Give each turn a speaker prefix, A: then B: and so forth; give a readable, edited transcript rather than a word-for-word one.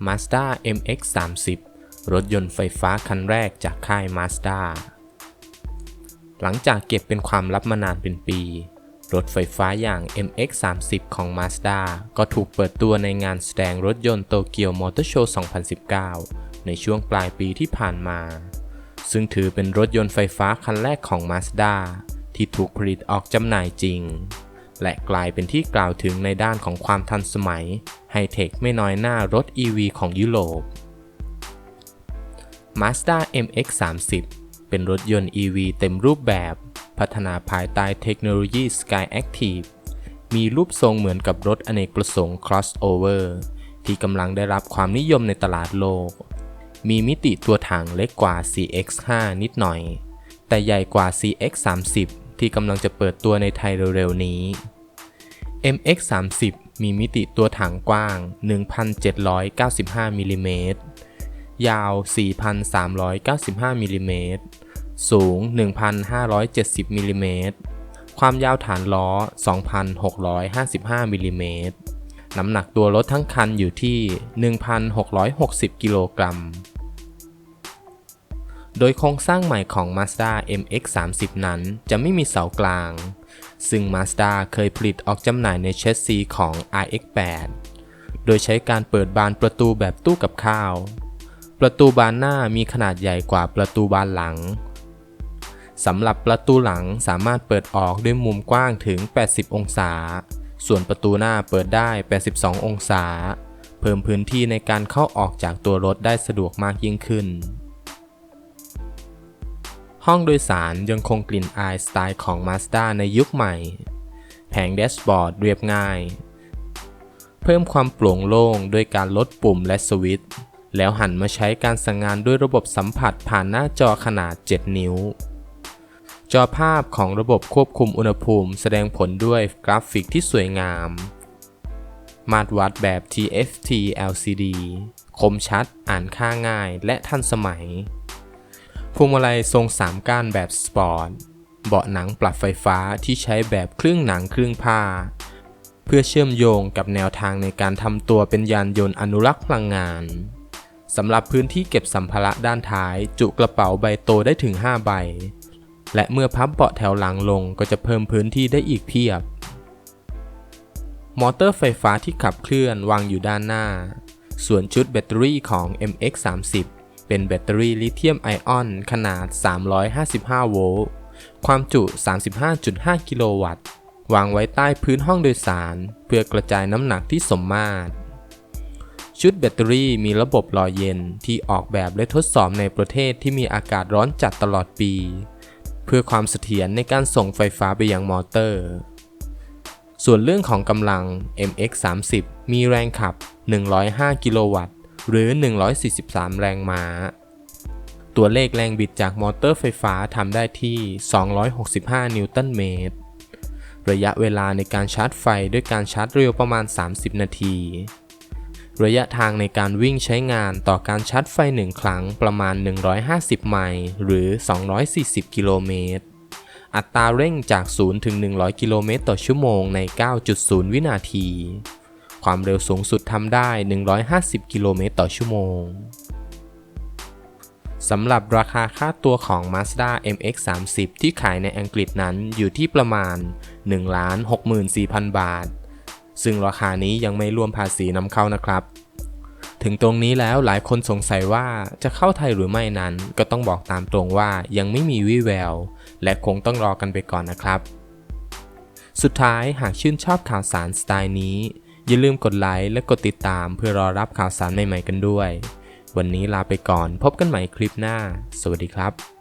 A: Mazda MX-30 รถยนต์ไฟฟ้าคันแรกจากค่าย Mazda หลังจากเก็บเป็นความลับมานานเป็นปี รถไฟฟ้าอย่าง MX-30 ของ Mazda ก็ถูกเปิดตัวในงานแสดงรถยนต์โตเกียวมอเตอร์โชว์ 2019 ในช่วงปลายปีที่ผ่านมา ซึ่งถือเป็นรถยนต์ไฟฟ้าคันแรกของ Mazda ที่ถูกผลิตออกจำหน่ายจริงและกลายเป็นที่กล่าวถึงในด้านของความทันสมัยไฮเทคไม่น้อยหน้ารถ EV ของยุโรป Mazda MX-30 เป็นรถยนต์ EV เต็มรูปแบบพัฒนาภายใต้เทคโนโลยี Skyactiv มีรูปทรงเหมือนกับรถอเนกประสงค์ crossover ที่กำลังได้รับความนิยมในตลาดโลกมีมิติตัวถังเล็กกว่า CX-5 นิดหน่อยแต่ใหญ่กว่า CX-30 ที่กำลังจะเปิดตัวในไทยเร็วๆนี้ MX-30 มีมิติตัวถังกว้าง 1,795 มิลลิเมตรยาว 4,395 มิลลิเมตรสูง 1,570 มิลลิเมตรความยาวฐานล้อ 2,655 มิลลิเมตรน้ำหนักตัวรถทั้งคันอยู่ที่ 1,660 กิโลกรัมโดยโครงสร้างใหม่ของ Mazda MX-30 นั้นจะไม่มีเสากลางซึ่ง Mazda เคยผลิตออกจำหน่ายในแชสซีของ RX-8 โดยใช้การเปิดบานประตูแบบตู้กับข้าวประตูบานหน้ามีขนาดใหญ่กว่าประตูบานหลังสำหรับประตูหลังสามารถเปิดออกด้วยมุมกว้างถึง 80 องศาส่วนประตูหน้าเปิดได้ 82 องศาเพิ่มพื้นที่ในการเข้าออกจากตัวรถได้สะดวกมากยิ่งขึ้นห้องโดยสารยังคงกลิ่นอายสไตล์ของ Mazda ในยุคใหม่แผงแดชบอร์ดเรียบง่ายเพิ่มความโปร่งโล่งด้วยการลดปุ่มและสวิตช์แล้วหันมาใช้การสั่งงานด้วยระบบสัมผัสผ่านหน้าจอขนาด 7 นิ้วจอภาพของระบบควบคุมอุณหภูมิแสดงผลด้วยกราฟิกที่สวยงามมาตรวัดแบบ TFT LCD คมชัดอ่านค่าง่ายและทันสมัยพวงมาลัยทรง3ก้านแบบสปอร์ตเบาะหนังปรับไฟฟ้าที่ใช้แบบครึ่งหนังครึ่งผ้าเพื่อเชื่อมโยงกับแนวทางในการทำตัวเป็นยานยนต์อนุรักษ์พลังงานสำหรับพื้นที่เก็บสัมภาระด้านท้ายจุกระเป๋าใบโตได้ถึง5ใบและเมื่อพับเบาะแถวหลังลงก็จะเพิ่มพื้นที่ได้อีกเพียบมอเตอร์ไฟฟ้าที่ขับเคลื่อนวางอยู่ด้านหน้าส่วนชุดแบตเตอรี่ของ MX-30 เป็นแบตเตอรี่ลิเธียมไอออนขนาด355โวลต์ความจุ 35.5 กิโลวัตต์วางไว้ใต้พื้นห้องโดยสารเพื่อกระจายน้ำหนักที่สมมาตรชุดแบตเตอรี่มีระบบหล่อเย็นที่ออกแบบและทดสอบในประเทศที่มีอากาศร้อนจัดตลอดปีเพื่อความเสถียรในการส่งไฟฟ้าไปยังมอเตอร์ส่วนเรื่องของกำลัง MX-30 มีแรงขับ105กิโลวัตต์หรือ143แรงม้าตัวเลขแรงบิดจากมอเตอร์ไฟฟ้าทำได้ที่265นิวตันเมตรระยะเวลาในการชาร์จไฟด้วยการชาร์จเร็วประมาณ30นาทีระยะทางในการวิ่งใช้งานต่อการชาร์จไฟ1ครั้งประมาณ150ไมล์หรือ240กิโลเมตรอัตราเร่งจาก0ถึง100กิโลเมตรต่อชั่วโมงใน 9.0 วินาทีความเร็วสูงสุดทำได้150กิโลเมตรต่อชั่วโมงสำหรับราคาค่าตัวของ Mazda MX-30 ที่ขายในอังกฤษนั้นอยู่ที่ประมาณ 1,64,000 บาทซึ่งราคานี้ยังไม่รวมภาษีนำเข้านะครับถึงตรงนี้แล้วหลายคนสงสัยว่าจะเข้าไทยหรือไม่นั้นก็ต้องบอกตามตรงว่ายังไม่มีวี่แววและคงต้องรอกันไปก่อนนะครับสุดท้ายหากชื่นชอบข่าวสารสไตล์นี้อย่าลืมกดไลค์และกดติดตามเพื่อรอรับข่าวสารใหม่ๆกันด้วยวันนี้ลาไปก่อนพบกันใหม่คลิปหน้าสวัสดีครับ